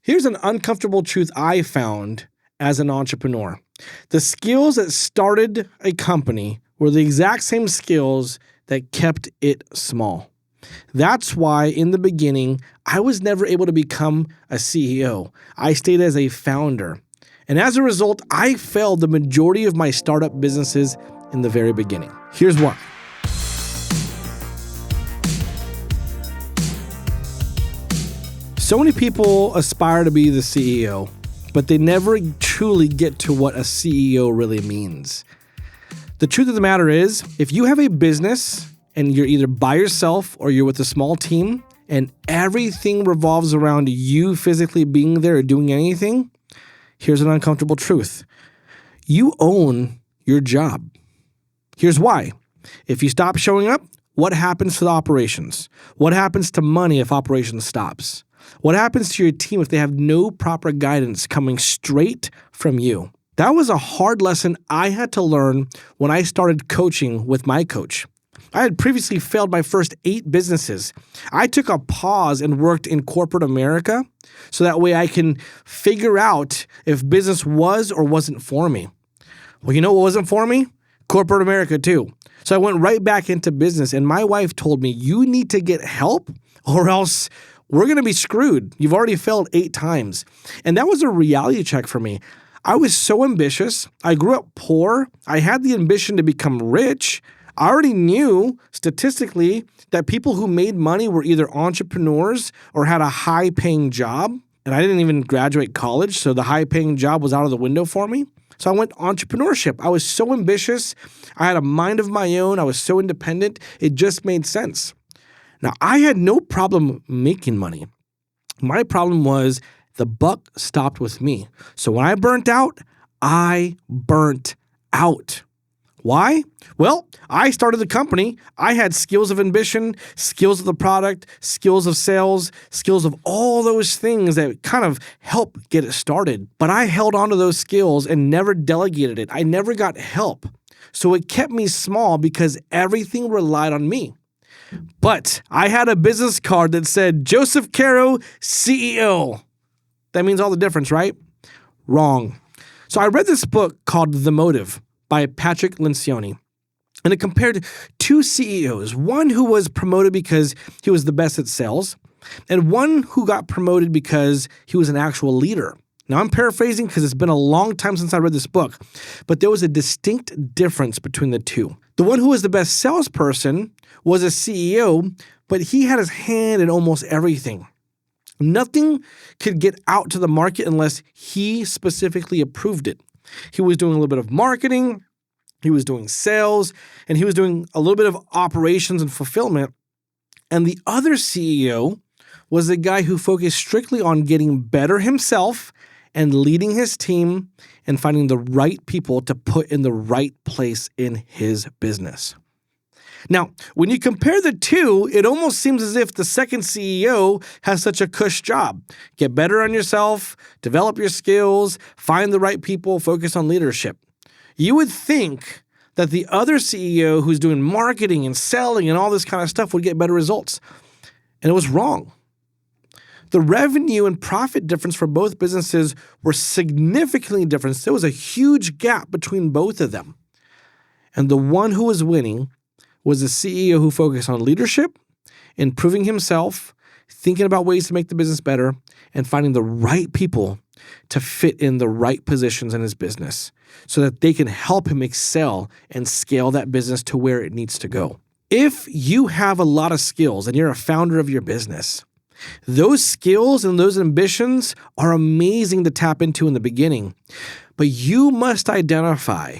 Here's an uncomfortable truth I found as an entrepreneur. The skills that started a company were the exact same skills that kept it small. That's why in the beginning, I was never able to become a CEO. I stayed as a founder. And as a result, I failed the majority of my startup businesses in the very beginning. Here's why. So many people aspire to be the CEO, but they never truly get to what a CEO really means. The truth of the matter is, if you have a business and you're either by yourself or you're with a small team and everything revolves around you physically being there or doing anything, here's an uncomfortable truth. You own your job. Here's why. If you stop showing up, what happens to the operations? What happens to money if operations stops? What happens to your team if they have no proper guidance coming straight from you? That was a hard lesson I had to learn when I started coaching with my coach. I had previously failed my first 8 businesses. I took a pause and worked in corporate America so that way I can figure out if business was or wasn't for me. Well, you know what wasn't for me? Corporate America too. So I went right back into business, and my wife told me, you need to get help or else we're going to be screwed. You've already failed 8 times. And that was a reality check for me. I was so ambitious. I grew up poor. I had the ambition to become rich. I already knew statistically that people who made money were either entrepreneurs or had a high-paying job. And I didn't even graduate college, so the high-paying job was out of the window for me. So I went entrepreneurship. I was so ambitious. I had a mind of my own. I was so independent. It just made sense. Now, I had no problem making money. My problem was the buck stopped with me. So when I burnt out, I burnt out. Why? Well, I started the company. I had skills of ambition, skills of the product, skills of sales, skills of all those things that kind of help get it started. But I held on to those skills and never delegated it. I never got help. So it kept me small because everything relied on me. But I had a business card that said, Joseph Caro, CEO. That means all the difference, right? Wrong. So I read this book called The Motive by Patrick Lencioni. And it compared 2 CEOs, one who was promoted because he was the best at sales, and one who got promoted because he was an actual leader. Now, I'm paraphrasing because it's been a long time since I read this book, but there was a distinct difference between the two. The one who was the best salesperson was a CEO, but he had his hand in almost everything. Nothing could get out to the market unless he specifically approved it. He was doing a little bit of marketing, he was doing sales, and he was doing a little bit of operations and fulfillment. And the other CEO was the guy who focused strictly on getting better himself and leading his team and finding the right people to put in the right place in his business. Now, when you compare the two, it almost seems as if the second CEO has such a cush job. Get better on yourself, develop your skills, find the right people, focus on leadership. You would think that the other CEO who's doing marketing and selling and all this kind of stuff would get better results. And it was wrong. The revenue and profit difference for both businesses were significantly different. There was a huge gap between both of them. And the one who was winning was the CEO who focused on leadership, improving himself, thinking about ways to make the business better, and finding the right people to fit in the right positions in his business so that they can help him excel and scale that business to where it needs to go. If you have a lot of skills and you're a founder of your business, those skills and those ambitions are amazing to tap into in the beginning, but you must identify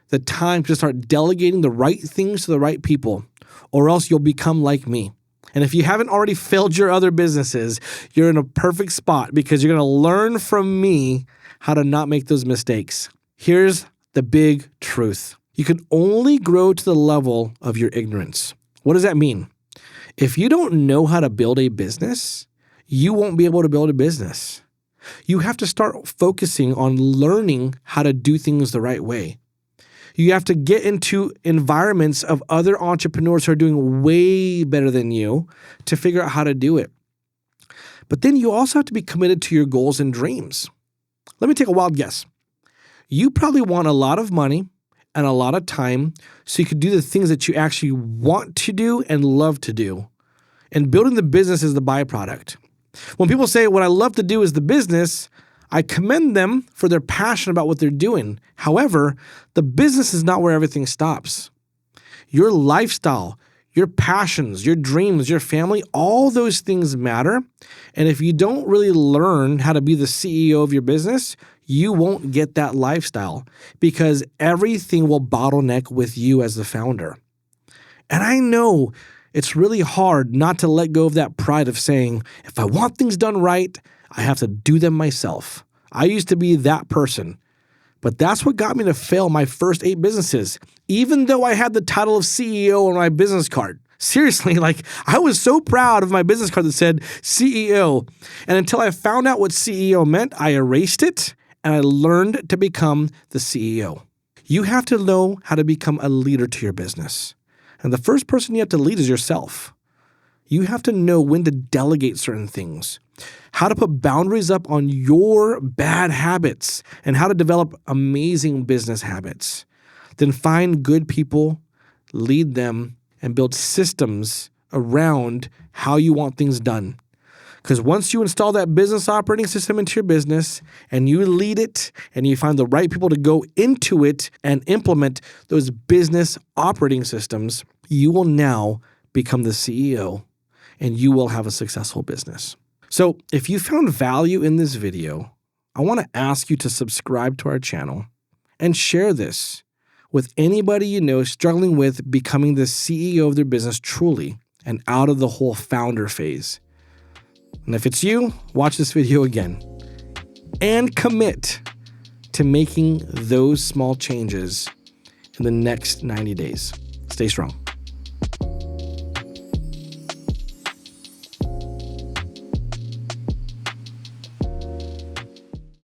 the time to start delegating the right things to the right people, or else you'll become like me. And if you haven't already failed your other businesses, you're in a perfect spot because you're going to learn from me how to not make those mistakes. Here's the big truth. You can only grow to the level of your ignorance. What does that mean? If you don't know how to build a business, you won't be able to build a business. You have to start focusing on learning how to do things the right way. You have to get into environments of other entrepreneurs who are doing way better than you to figure out how to do it. But then you also have to be committed to your goals and dreams. Let me take a wild guess. You probably want a lot of money and a lot of time so you could do the things that you actually want to do and love to do. And building the business is the byproduct. When people say what I love to do is the business, I commend them for their passion about what they're doing. However, the business is not where everything stops. Your lifestyle, your passions, your dreams, your family, all those things matter. And if you don't really learn how to be the CEO of your business, you won't get that lifestyle because everything will bottleneck with you as the founder. And I know it's really hard not to let go of that pride of saying, if I want things done right, I have to do them myself. I used to be that person. But that's what got me to fail my first 8 businesses, even though I had the title of CEO on my business card. Seriously, I was so proud of my business card that said CEO. And until I found out what CEO meant, I erased it and I learned to become the CEO. You have to know how to become a leader to your business. And the first person you have to lead is yourself. You have to know when to delegate certain things, how to put boundaries up on your bad habits, and how to develop amazing business habits. Then find good people, lead them, and build systems around how you want things done. Because once you install that business operating system into your business and you lead it and you find the right people to go into it and implement those business operating systems, you will now become the CEO and you will have a successful business. So if you found value in this video, I want to ask you to subscribe to our channel and share this with anybody you know struggling with becoming the CEO of their business truly and out of the whole founder phase. And if it's you, watch this video again and commit to making those small changes in the next 90 days. Stay strong.